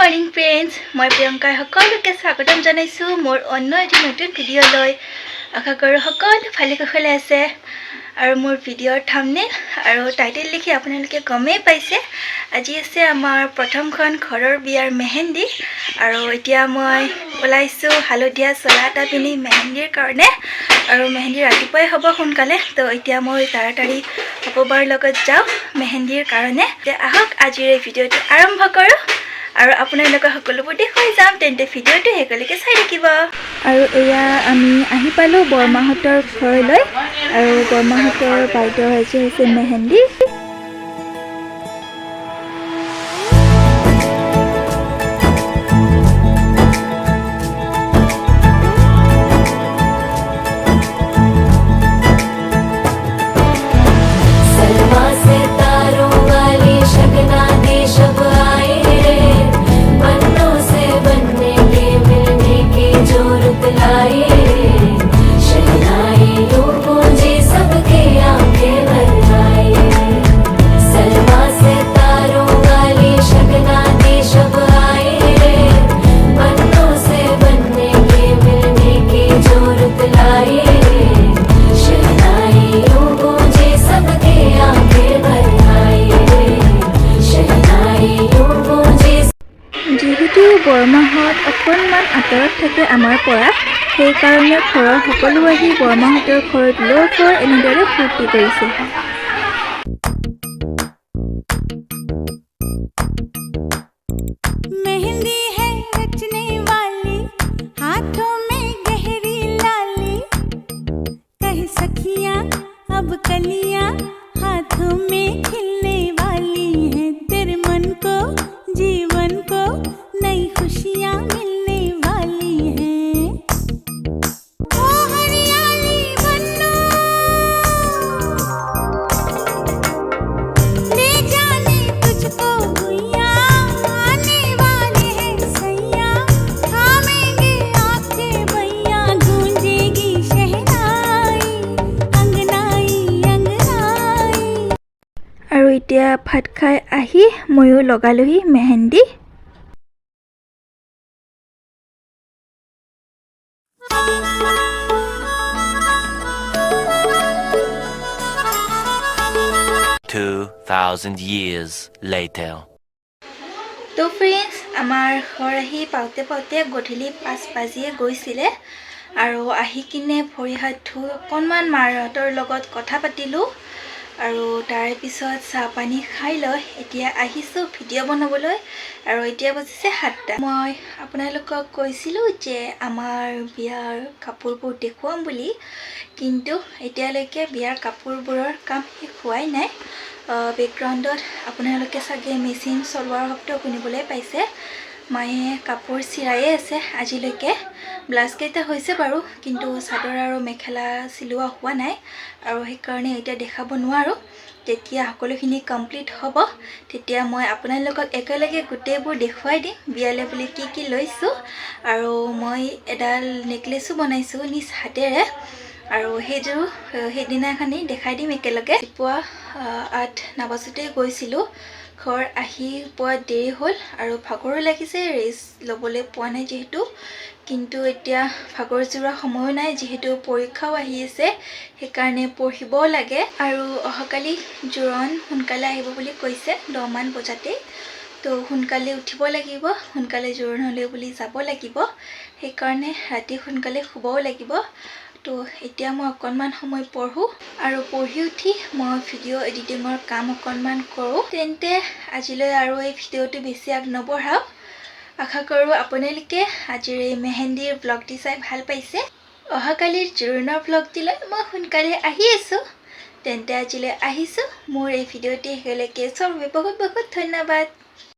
Morning friends, মই প্ৰিয়ংকাই সকলোকে স্বাগতম জনাইছোঁ মোৰ অন্য এটি নতুন ভিডিঅ'লৈ। আশা কৰোঁ সকলো ভালে কুশলে আছে আৰু মোৰ ভিডিঅ'ৰ থাম্বনেইল আৰু টাইটেল লিখি আপোনালোকে গমেই পাইছে। আজি আছে আমাৰ প্ৰথমখন ঘৰৰ বিয়াৰ মেহেন্দি আৰু এতিয়া মই ওলাইছোঁ হালধীয়া চোলা এটা পিন্ধি মেহেন্দিৰ কাৰণে আৰু মেহেন্দি ৰাতিপুৱাই হ'ব সোনকালে। তো এতিয়া মই তাড়াতাড়ি অপবাৰ লগত যাওঁ মেহেন্দিৰ কাৰণে। আহক আজিৰ এই ভিডিঅ'টো আৰম্ভ কৰোঁ আৰু আপোনালোকে সকলোবোৰ দেখুৱাই যাম। তেন্তে ভিডিঅ'টো শেষলৈকে চাই থাকিব। আৰু এয়া আমি আহি পালোঁ বৰমাহঁতৰ ঘৰলৈ আৰু বৰমাহঁতৰ বাইদেউৰ আজি হৈছে মেহেন্দি। বৰমাহঁত অকণমান আঁতৰত থাকে আমাৰ পৰা, সেইকাৰণে ঘৰৰ সকলো আহি বৰমাহঁতৰ ঘৰত লগ হৈ এনেদৰে ফূৰ্তি কৰিছে। मेहंदी है रचने वाली, हाथों में गहरी लाली, कह सखियां अब कलियां हाथों में खिलने वाली हैं, तेरे मन को जीवन को नई खुशियां मिलने वाली हैं। ओ हरियाली बन्नो ले जाने तुझको भुइयां, आने वाले हैं सैया, थामेंगे आंखें भैया, गूंजेगी शहनाई अंगनाई अंगनाई। আৰু এতিয়া ভাত খাই আহি ময়ো লগালোহি মেহেন্দি। $2,000 years later. তো ফ্ৰেণ্ডছ, আমাৰ ঘৰ আহি পাওঁতে পাওঁতে গধূলি 5 বাজিয়ে গৈছিলে আৰু আহি কিনে ভৰি হাত ধুই অকণমান মাহঁতৰ লগত কথা পাতিলোঁ আৰু তাৰে পিছত চাহ পানী খাই লৈ এতিয়া আহিছোঁ ভিডিঅ' বনাবলৈ আৰু এতিয়া বাজিছে 7টা। মই আপোনালোকক কৈছিলোঁ যে আমাৰ বিয়াৰ কাপোৰবোৰ দেখুৱাম বুলি, কিন্তু এতিয়ালৈকে বিয়াৰ কাপোৰবোৰৰ কাম শেষ হোৱাই নাই। বেকগ্ৰাউণ্ডত আপোনালোকে চাগে মেচিন চলোৱাৰ শব্দ শুনিবলৈ পাইছে। মায়ে কাপোৰ চিলাইয়ে আছে আজিলৈকে। ব্লাউজকেইটা হৈছে বাৰু, কিন্তু চাদৰ আৰু মেখেলা চিলোৱা হোৱা নাই আৰু সেইকাৰণে এতিয়া দেখাব নোৱাৰোঁ। যেতিয়া সকলোখিনি কমপ্লিট হ'ব তেতিয়া মই আপোনালোকক একেলগে গোটেইবোৰ দেখুৱাই দিম বিয়ালৈ বুলি কি কি লৈছোঁ। আৰু মই এডাল নেকলেছো বনাইছোঁ নিজ হাতেৰে আৰু সেইযোৰো সেইদিনাখনি দেখাই দিম একেলগে। পুৱা 8 নাবাজোতে গৈছিলোঁ, ঘৰ আহি পোৱা দেৰি হ'ল আৰু ভাগৰো লাগিছে, ৰেষ্ট ল'বলৈ পোৱা নাই যিহেতু। কিন্তু এতিয়া ভাগৰ জোৰা সময়ো নাই যিহেতু পৰীক্ষাও আহি আছে, সেইকাৰণে পঢ়িবও লাগে আৰু অহাকালি জোৰণ সোনকালে আহিব বুলি কৈছে 10 মান বজাতেই। তো সোনকালে উঠিব লাগিব, সোনকালে জোৰণলৈ বুলি যাব লাগিব, সেইকাৰণে ৰাতি সোনকালে শুবও লাগিব। তো এতিয়া মই অকণমান সময় পঢ়োঁ আৰু পঢ়ি উঠি মই ভিডিঅ' এডিটিঙৰ কাম অকণমান কৰোঁ। তেন্তে আজিলৈ আৰু এই ভিডিঅ'টো বেছি আগ নবঢ়াওঁ। আশা কৰোঁ আপোনালোকে আজিৰ এই মেহেন্দিৰ ব্লগটি চাই ভাল পাইছে। অহাকালিৰ জোৰোণৰ ব্লগটিলৈ মই সোনকালে আহি আছোঁ। তেন্তে আজিলৈ আহিছোঁ। মোৰ এই ভিডিঅ'টি শেষলৈকে চোৱাৰ বাবে বহুত বহুত ধন্যবাদ।